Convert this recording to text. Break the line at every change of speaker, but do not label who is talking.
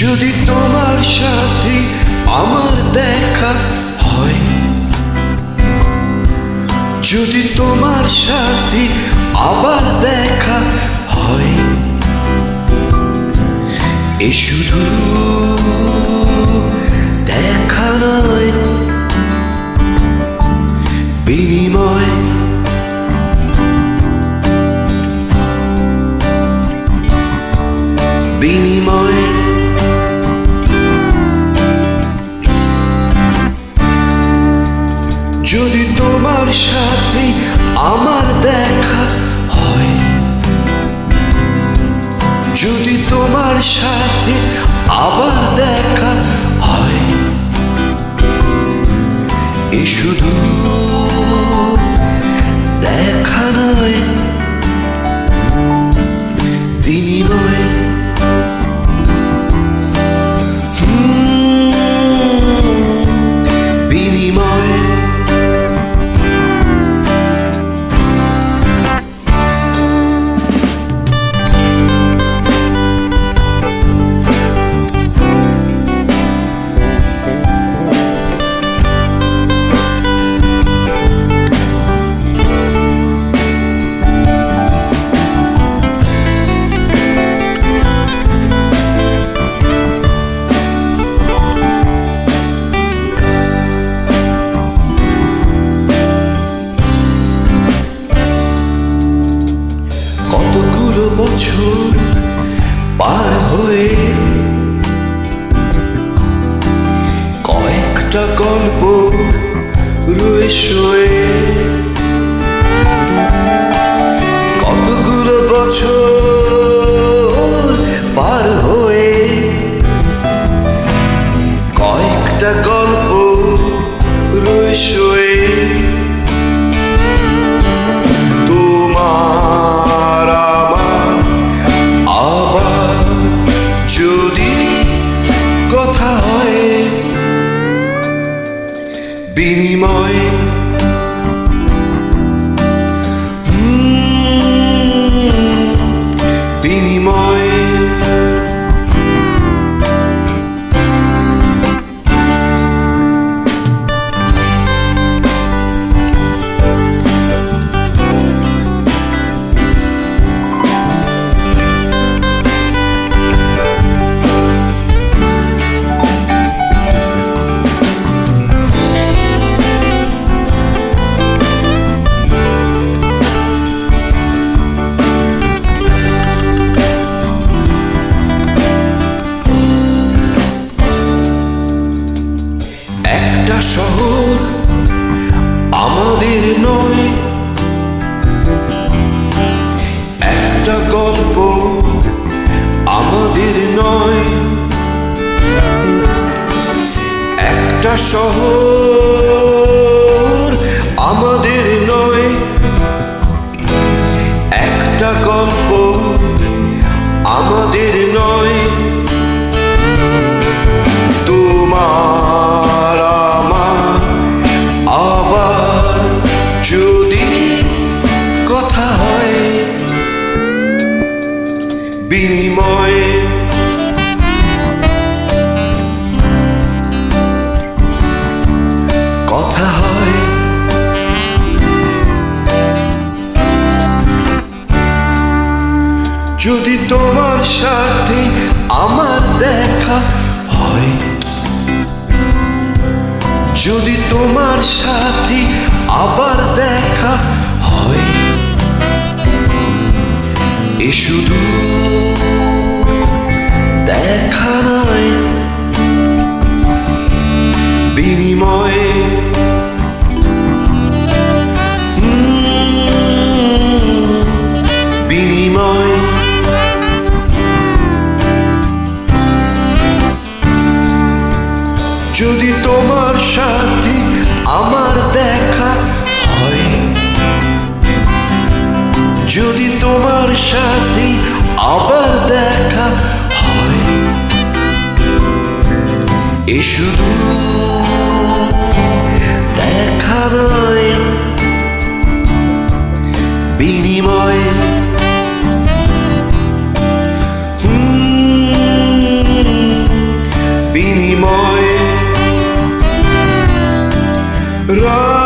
যদি তোমার সাথে আমার দেখা হয়, যদি তোমার সাথে আবার দেখা হয়, এ শুধু দেখা নয়, বিনিময়। বিনিময় যদি তোমার সাথে আমার দেখা হয়, যদি তোমার সাথে আবার দেখা হয়, এ শুধু দেখা নয়, বিনিময়। কতগুলো বছর পার হয়ে কয়েকটা গল্প রয়ে শোয়ে, কতগুলো বছর পার হয়ে কয়েকটা গল্প রয়ে শোয়ে, কথা হয়, বিনিময়। বিনিময় একটা শহর আমাদের নয়, একটা গল্প আমাদের নয়, একটা শহর আমাদের নয়, একটা গল্প আমাদের নয়, তোমার আমার আবার যদি কথা হয়, বিনিময়। কথা হয়, যদি তোমার সাথে আমার দেখা হয়, যদি তোমার সাথে আবার দেখা হয়, এ শুধু দেখা নয়, বিনিময়। বিনিময় যদি তোমার সাথে আমার দেখা হয়, যদি তোমার সাথে আবার দেখা হয়, এ শুধু দেখা নয়, বিনিময়। রাত